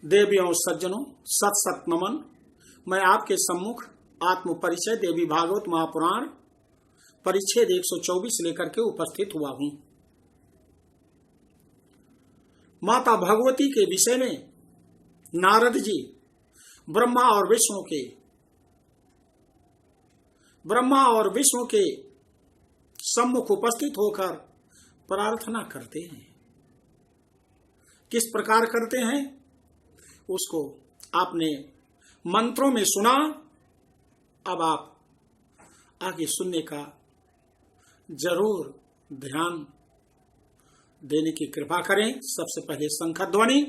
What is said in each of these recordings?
देवियों सज्जनों, सत सत नमन। मैं आपके सम्मुख आत्म परिचय देवी भागवत महापुराण परिच्छेद 124 लेकर के उपस्थित हुआ हूं। माता भगवती के विषय में नारद जी ब्रह्मा और विष्णु के सम्मुख उपस्थित होकर प्रार्थना करते हैं। किस प्रकार करते हैं उसको आपने मंत्रों में सुना। अब आप आगे सुनने का जरूर ध्यान देने की कृपा करें। सबसे पहले शंख ध्वनि।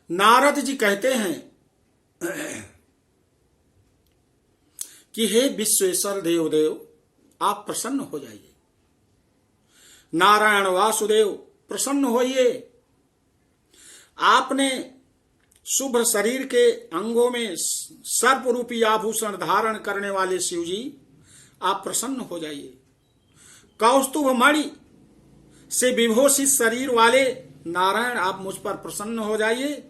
नारद जी कहते हैं कि हे विश्वेश्वर देवदेव, आप प्रसन्न हो जाइए। नारायण वासुदेव प्रसन्न होइए। आपने शुभ्र शरीर के अंगों में सर्प रूपी आभूषण धारण करने वाले शिव जी, आप प्रसन्न हो जाइए। कौस्तुभ मणि से विभूषित शरीर वाले नारायण, आप मुझ पर प्रसन्न हो जाइए।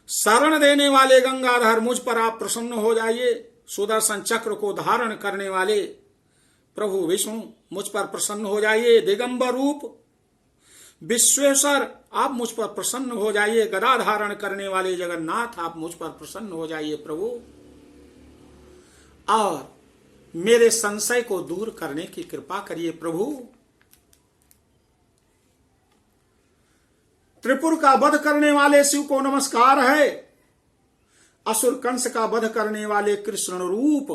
शरण देने वाले गंगाधर, मुझ पर आप प्रसन्न हो जाइए। सुदर्शन चक्र को धारण करने वाले प्रभु विष्णु, मुझ पर प्रसन्न हो जाइए। दिगंबर रूप विश्वेश्वर, आप मुझ पर प्रसन्न हो जाइए। गदा धारण करने वाले जगन्नाथ, आप मुझ पर प्रसन्न हो जाइए प्रभु, और मेरे संशय को दूर करने की कृपा करिए प्रभु। त्रिपुर का वध करने वाले शिव को नमस्कार है। असुर कंस का वध करने वाले कृष्ण रूप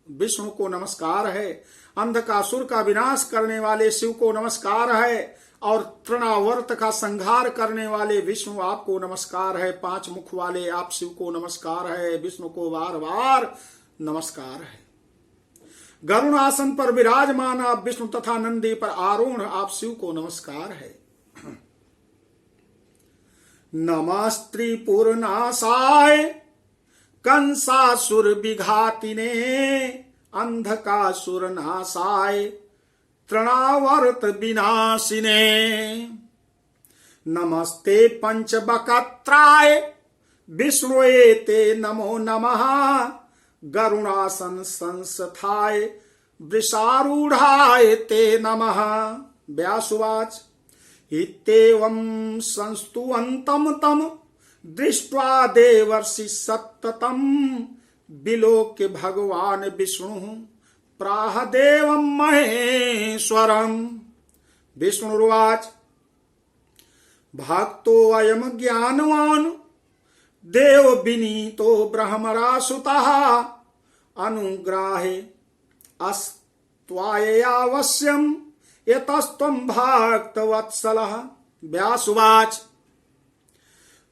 विष्णु को नमस्कार है। अंधकासुर का विनाश करने वाले शिव को नमस्कार है। और तृणावर्त का संहार करने वाले विष्णु, आपको नमस्कार है। 5 मुख वाले आप शिव को नमस्कार है। विष्णु को बार बार नमस्कार है। गरुण आसन पर विराजमान आप विष्णु तथा नंदी पर आरूढ़ आप शिव को नमस्कार है। नमस्त्रिपुरनाशाय कंसासुर विघातिने, अंधकासुर नाशाय तृणावर्त विनाशिने। नमस्ते पंचबक्त्राय विष्णुवे ते नमो नमः, गरुणासन संस्थाय वृषारूढ़ाय ते नमः। व्यासुवाच इत्येवं संस्तुवन्तं तं दृष्ट्वा देवर्षि सत्ततं, विलोक्य भगवान् विष्णुः प्राह देवं महेश्वरम्। विष्णुरुवाच भक्तोऽयं ज्ञानवान् देव विनीतो ब्रह्मरासुतः, अनुग्राहे अस्त्वाययावश्यम् यतस्त्वं भक्तवत्सलः। व्यासुवाच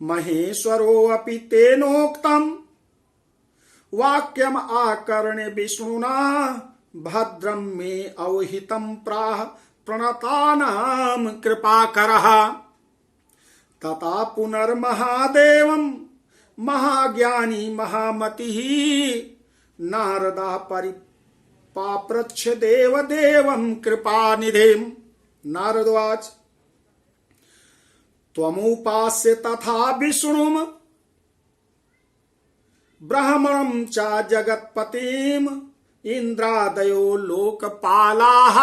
महेश्वरोऽपि तेनोक्तं वाक्यम् आकर्ण्य विष्णुना, भद्रं मे अवहितं प्राह प्रणतानां कृपाकरः। तथा पुनर्महादेवं महाज्ञानी महामतिः, नारदः पाप्रच्छ देवदेवं कृपानिधिम्। नारदवाच त्वमुपास्य तथा विष्णुम् ब्रह्मणं च जगत्पतिम्, इन्द्रादयो लोकपालाः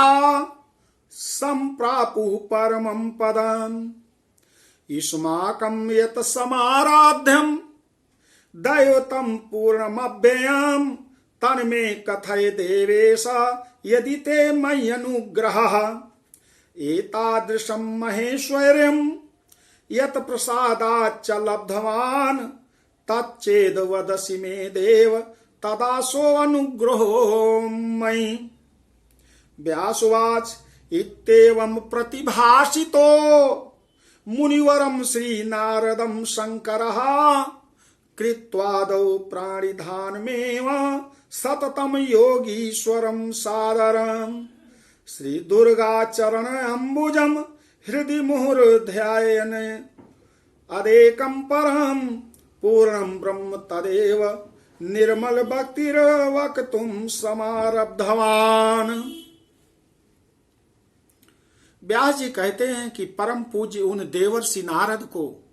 सम्प्रापुः परमं पदम्। युष्माकं यत् समाराध्यं दैवतं पूर्णमव्ययम्, तन्मे कथय देवेश यदि ते मयि अनुग्रहः। एतादृशं महेश्वर्यं यत प्रसादाच्च लब्धवान् तच्चेद वदसि मे देव तदासो अनुग्रहो मयि। व्यासुवाच इत्येवं प्रतिभाषितो मुनिवरं श्रीनारदं शङ्करः कृत्वादौ प्राणिधानमेव सततं योगीश्वरं सादरम्। श्रीदुर्गाचरण अम्बुजं हृदि मुहुर्ध्यायन् अदेकं परं पूर्णं ब्रह्म तदेव निर्मल भक्तिर्वक्तुं समारब्धवान्। व्यास जी कहते हैं कि परम पूज्य उन देवर्षि नारद को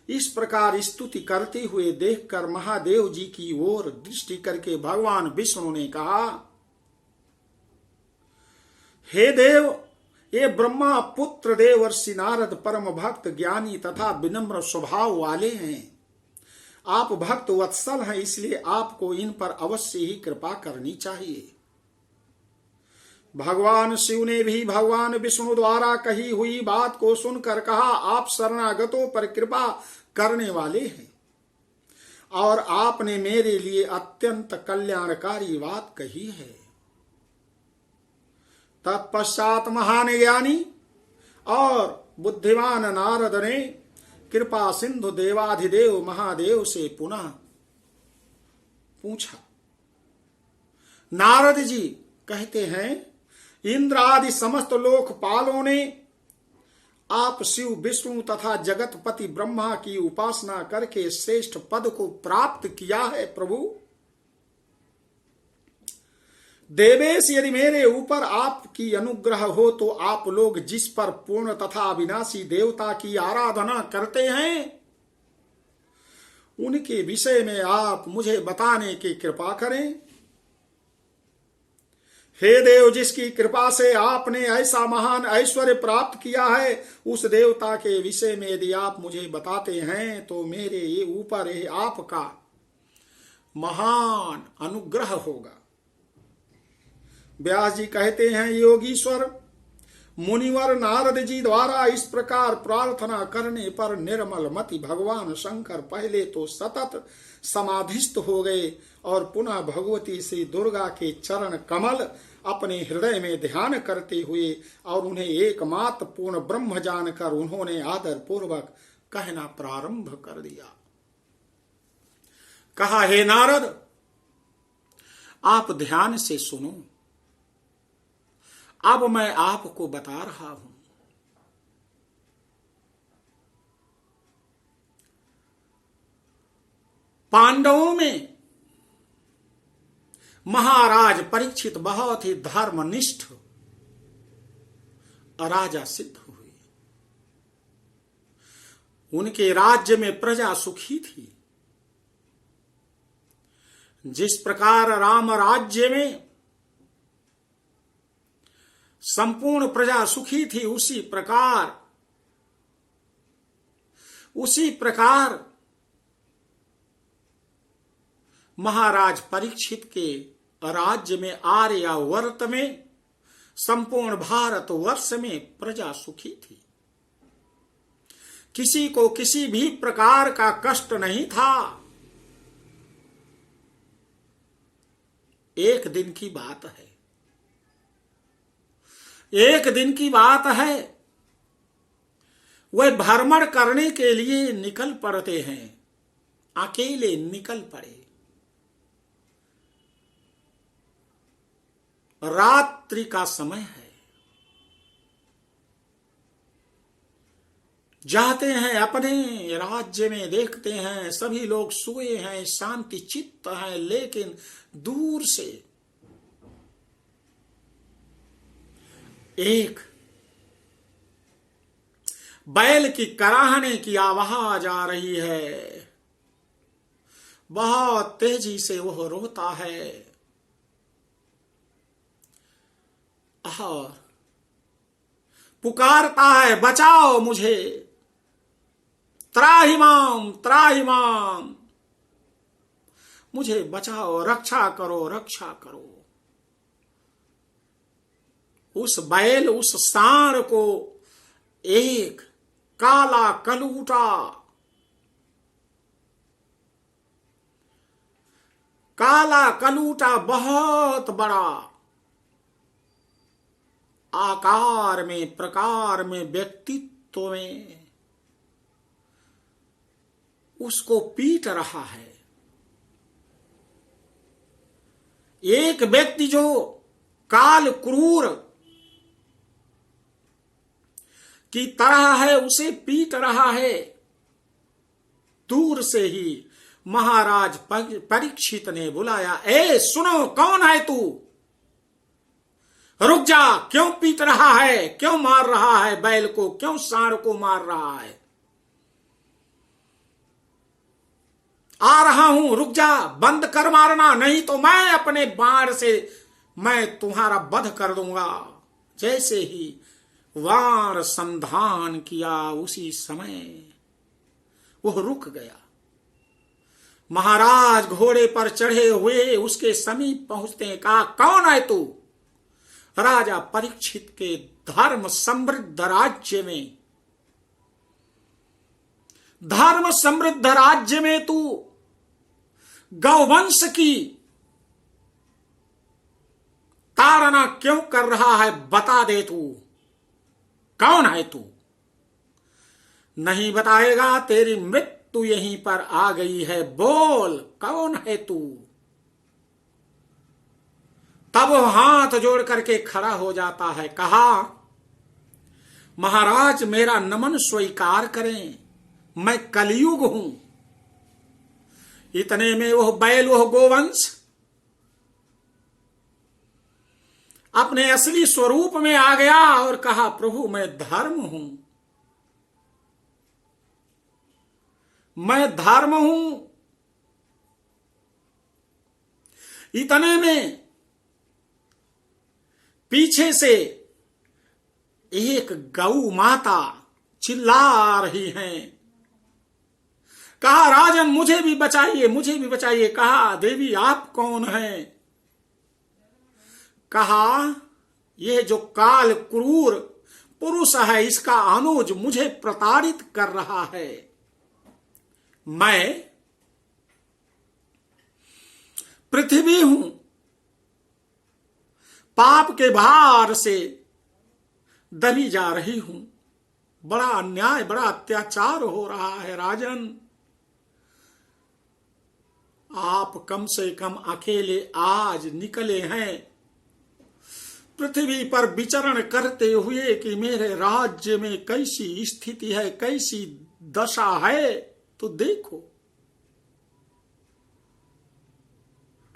इस प्रकार स्तुति करते हुए देखकर महादेव जी की ओर दृष्टि करके भगवान विष्णु ने कहा, हे देव, ये ब्रह्मा पुत्र देवर्षि नारद परम भक्त ज्ञानी तथा विनम्र स्वभाव वाले हैं। आप भक्त वत्सल हैं, इसलिए आपको इन पर अवश्य ही कृपा करनी चाहिए। भगवान शिव ने भी भगवान विष्णु द्वारा कही हुई बात को सुनकर कहा, आप शरणागतों पर कृपा करने वाले हैं और आपने मेरे लिए अत्यंत कल्याणकारी बात कही है। तत्पश्चात महान ज्ञानी और बुद्धिमान नारद ने कृपा सिंधु देवाधिदेव महादेव से पुनः पूछा। नारद जी कहते हैं, इंद्र आदि समस्त लोकपालों ने आप शिव विष्णु तथा जगतपति ब्रह्मा की उपासना करके श्रेष्ठ पद को प्राप्त किया है। प्रभु देवेश, यदि मेरे ऊपर आपकी अनुग्रह हो तो आप लोग जिस पर पूर्ण तथा अविनाशी देवता की आराधना करते हैं उनके विषय में आप मुझे बताने की कृपा करें। हे देव, जिसकी कृपा से आपने ऐसा महान ऐश्वर्य प्राप्त किया है, उस देवता के विषय में यदि आप मुझे बताते हैं तो मेरे ये ऊपर आपका महान अनुग्रह होगा। व्यास जी कहते हैं, योगीश्वर मुनिवर नारद जी द्वारा इस प्रकार प्रार्थना करने पर निर्मल मति भगवान शंकर पहले तो सतत समाधिस्थ हो गए और पुनः भगवती श्री दुर्गा के चरण कमल अपने हृदय में ध्यान करते हुए और उन्हें एकमात्र पूर्ण ब्रह्म जानकर उन्होंने आदर पूर्वक कहना प्रारंभ कर दिया। कहा, हे नारद, आप ध्यान से सुनो। अब मैं आपको बता रहा हूं। पांडवों में महाराज परीक्षित बहुत ही धर्मनिष्ठ राजा सिद्ध हुए। उनके राज्य में प्रजा सुखी थी। जिस प्रकार राम राज्य में संपूर्ण प्रजा सुखी थी, उसी प्रकार महाराज परीक्षित के राज्य में आर्यावर्त में संपूर्ण भारत वर्ष में प्रजा सुखी थी। किसी को किसी भी प्रकार का कष्ट नहीं था। एक दिन की बात है, वह भ्रमण करने के लिए निकल पड़ते हैं। अकेले निकल पड़े। रात्रि का समय है। जाते हैं अपने राज्य में, देखते हैं सभी लोग सोए हैं, शांति चित्त है, लेकिन दूर से एक बैल की कराहने की आवाज आ रही है। बहुत तेजी से वह रोता है और पुकारता है, बचाओ मुझे, त्राहिमाम त्राहिमाम, मुझे बचाओ, रक्षा करो रक्षा करो। उस बैल उस सांड को एक काला कलूटा, काला कलूटा बहुत बड़ा आकार में, प्रकार में, व्यक्तित्व में उसको पीट रहा है। एक व्यक्ति जो काल क्रूर की तरह है उसे पीट रहा है। दूर से ही महाराज परीक्षित ने बुलाया, ए सुनो, कौन है तू? रुक जा, क्यों पीट रहा है, क्यों मार रहा है बैल को, क्यों सांड को मार रहा है? आ रहा हूं, रुक जा, बंद कर मारना, नहीं तो मैं अपने बाण से मैं तुम्हारा वध कर दूंगा। जैसे ही वार संधान किया उसी समय वह रुक गया। महाराज घोड़े पर चढ़े हुए उसके समीप पहुंचते हैं, कहा, कौन है तू? राजा परीक्षित के धर्म समृद्ध राज्य में, धर्म समृद्ध राज्य में तू गौवंश की ताड़ना क्यों कर रहा है? बता दे, तू कौन है? तू नहीं बताएगा, तेरी मृत्यु यहीं पर आ गई है। बोल, कौन है तू? तब वो हाथ जोड़ करके खड़ा हो जाता है। कहा, महाराज मेरा नमन स्वीकार करें, मैं कलयुग हूं। इतने में वह बैल, वह गोवंश अपने असली स्वरूप में आ गया और कहा, प्रभु मैं धर्म हूं, मैं धर्म हूं। इतने में पीछे से एक गौ माता चिल्ला रही हैं। कहा, राजन मुझे भी बचाइए, मुझे भी बचाइए। कहा, देवी आप कौन हैं? कहा, यह जो काल क्रूर पुरुष है इसका अनुज मुझे प्रताड़ित कर रहा है। मैं पृथ्वी हूं, पाप के भार से दबी जा रही हूं। बड़ा अन्याय, बड़ा अत्याचार हो रहा है राजन। आप कम से कम अकेले आज निकले हैं पृथ्वी पर विचरण करते हुए कि मेरे राज्य में कैसी स्थिति है, कैसी दशा है, तो देखो।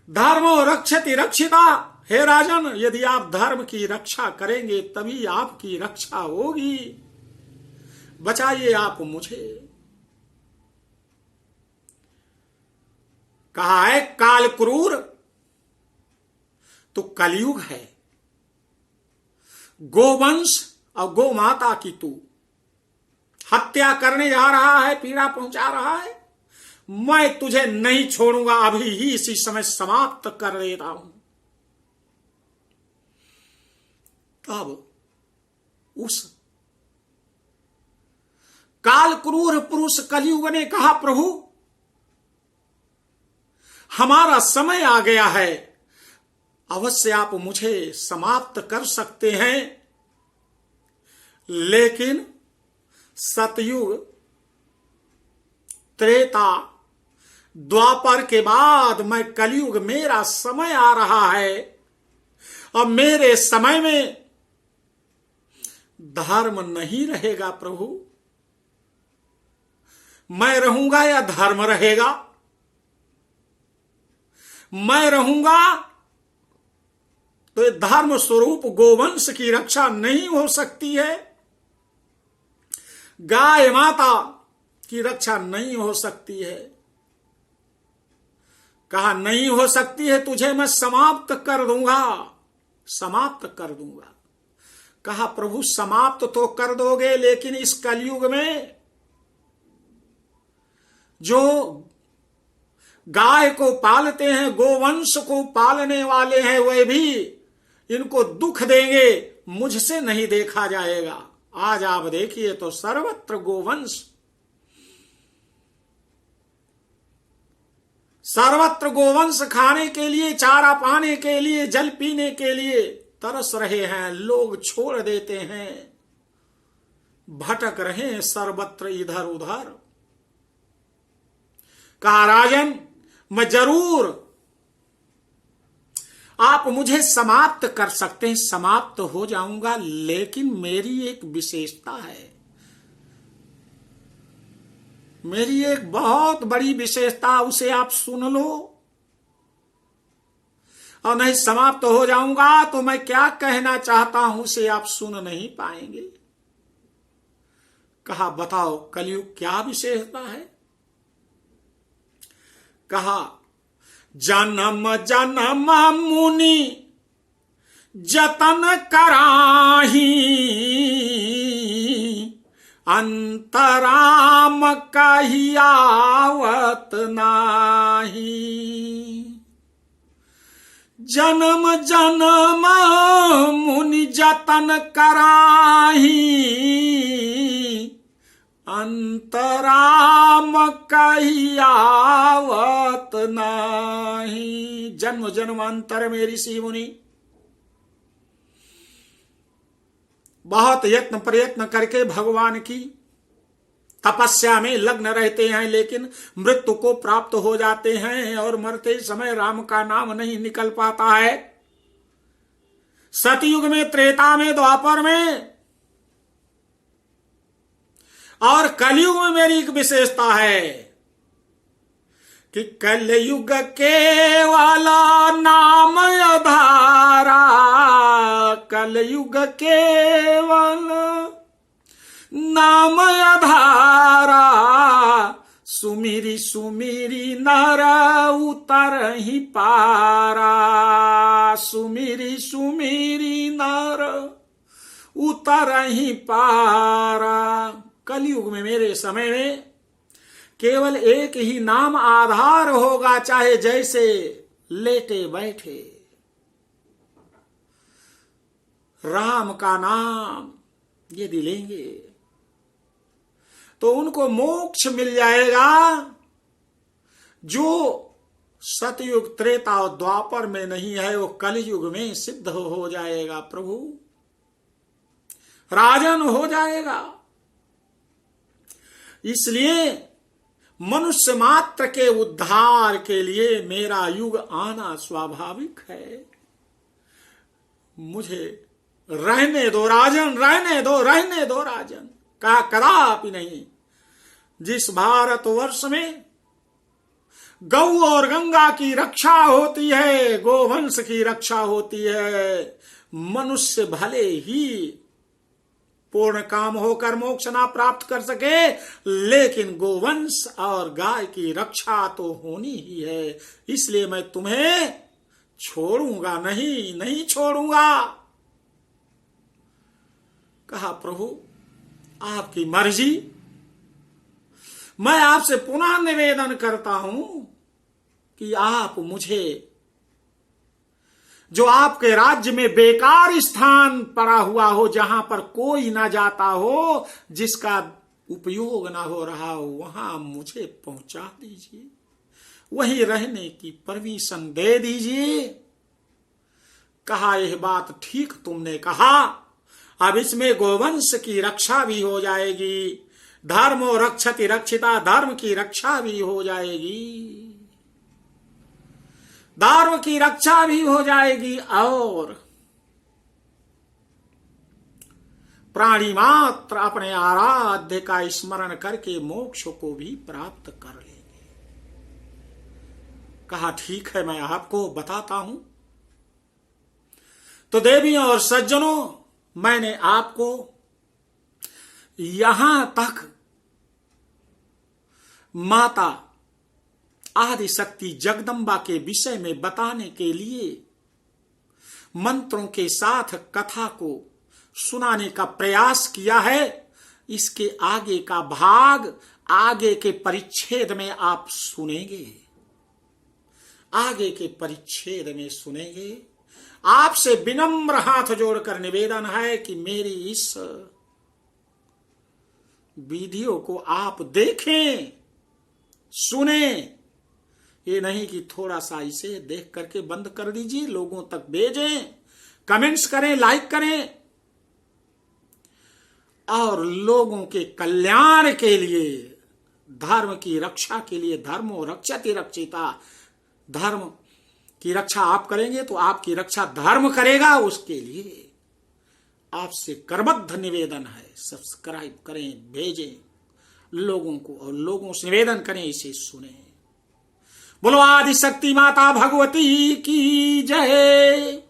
धर्मो रक्षति रक्षिता। हे राजन, यदि आप धर्म की रक्षा करेंगे तभी आपकी रक्षा होगी। बचाइए आप मुझे। कहा है, काल क्रूर, तो कलयुग है। गोवंश और गो माता की तू हत्या करने जा रहा है, पीड़ा पहुंचा रहा है। मैं तुझे नहीं छोड़ूंगा, अभी ही इसी समय समाप्त कर देता हूं। तब उस काल क्रूर पुरुष कलयुग ने कहा, प्रभु हमारा समय आ गया है, अवश्य आप मुझे समाप्त कर सकते हैं, लेकिन सतयुग, त्रेता, द्वापर के बाद मैं कलयुग, मेरा समय आ रहा है और मेरे समय में धर्म नहीं रहेगा। प्रभु मैं रहूंगा या धर्म रहेगा? मैं रहूंगा तो धर्म स्वरूप गोवंश की रक्षा नहीं हो सकती है, गाय माता की रक्षा नहीं हो सकती है। कहा, नहीं हो सकती है, तुझे मैं समाप्त कर दूंगा, समाप्त कर दूंगा। कहा, प्रभु समाप्त तो कर दोगे, लेकिन इस कलयुग में जो गाय को पालते हैं, गोवंश को पालने वाले हैं, वे भी इनको दुख देंगे, मुझसे नहीं देखा जाएगा। आज आप देखिए तो सर्वत्र गोवंश, सर्वत्र गोवंश खाने के लिए, चारा पाने के लिए, जल पीने के लिए तरस रहे हैं। लोग छोड़ देते हैं, भटक रहे हैं सर्वत्र इधर उधर। कहा राजन, मैं जरूर, आप मुझे समाप्त कर सकते हैं, समाप्त हो जाऊंगा, लेकिन मेरी एक विशेषता है, मेरी एक बहुत बड़ी विशेषता, उसे आप सुन लो। और नहीं समाप्त हो जाऊंगा तो मैं क्या कहना चाहता हूं उसे आप सुन नहीं पाएंगे। कहा बताओ कलयुग क्या विशेषता है। कहा जन्म जन्म मुनि जतन कराही, अंतराम कहियावत नाही। जन्म जन्म मुनि जतन कराही, अंतराम कहियावत नाही। जन्म जन्म अंतर में ऋषि मुनि बहुत यत्न प्रयत्न करके भगवान की तपस्या में लग्न रहते हैं, लेकिन मृत्यु को प्राप्त हो जाते हैं और मरते समय राम का नाम नहीं निकल पाता है। सतयुग में, त्रेता में, द्वापर में और कलयुग में मेरी एक विशेषता है कि कलयुग केवल नाम आधारा, कलयुग केवल नाम आधारा। सुमिरी सुमिरी नर उतर ही पारा, सुमिरी सुमिरी नर उतर ही पारा। कलयुग में मेरे समय में केवल एक ही नाम आधार होगा, चाहे जैसे लेटे बैठे राम का नाम यदि लेंगे तो उनको मोक्ष मिल जाएगा, जो सतयुग, त्रेता और द्वापर में नहीं है वो कलयुग में सिद्ध हो जाएगा। प्रभु राजन हो जाएगा। इसलिए मनुष्य मात्र के उद्धार के लिए मेरा युग आना स्वाभाविक है। मुझे रहने दो राजन, रहने दो, रहने दो राजन। कहा कदापि नहीं। जिस भारतवर्ष में गौ और गंगा की रक्षा होती है, गोवंश की रक्षा होती है, मनुष्य भले ही पूर्ण काम होकर मोक्ष ना प्राप्त कर सके, लेकिन गोवंश और गाय की रक्षा तो होनी ही है। इसलिए मैं तुम्हें छोड़ूंगा नहीं, नहीं छोड़ूंगा। कहा प्रभु आपकी मर्जी। मैं आपसे पुनः निवेदन करता हूं कि आप मुझे, जो आपके राज्य में बेकार स्थान पड़ा हुआ हो, जहां पर कोई ना जाता हो, जिसका उपयोग ना हो रहा हो, वहां मुझे पहुंचा दीजिए, वहीं रहने की परमिशन दे दीजिए। कहा यह बात ठीक तुमने कहा। अब इसमें गोवंश की रक्षा भी हो जाएगी, धर्मो रक्षति रक्षिता, धर्म की रक्षा भी हो जाएगी, धर्म की रक्षा भी हो जाएगी, और प्राणी मात्र अपने आराध्य का स्मरण करके मोक्ष को भी प्राप्त कर लेंगे। कहा ठीक है, मैं आपको बताता हूं। तो देवियों और सज्जनों, मैंने आपको यहां तक माता आदि शक्ति जगदम्बा के विषय में बताने के लिए मंत्रों के साथ कथा को सुनाने का प्रयास किया है। इसके आगे का भाग आगे के परिच्छेद में आप सुनेंगे, आगे के परिच्छेद में सुनेंगे। आपसे विनम्र हाथ जोड़कर निवेदन है कि मेरी इस वीडियो को आप देखें, सुने। ये नहीं कि थोड़ा सा इसे देख करके बंद कर दीजिए, लोगों तक भेजें, कमेंट्स करें, लाइक करें, और लोगों के कल्याण के लिए, धर्म की रक्षा के लिए, धर्मो रक्षति रक्षिता, धर्म की रक्षा आप करेंगे तो आपकी रक्षा धर्म करेगा। उसके लिए आपसे करबद्ध निवेदन है, सब्सक्राइब करें, भेजें लोगों को, और लोगों से निवेदन करें इसे सुने। बोलो आदि शक्ति माता भगवती की जय।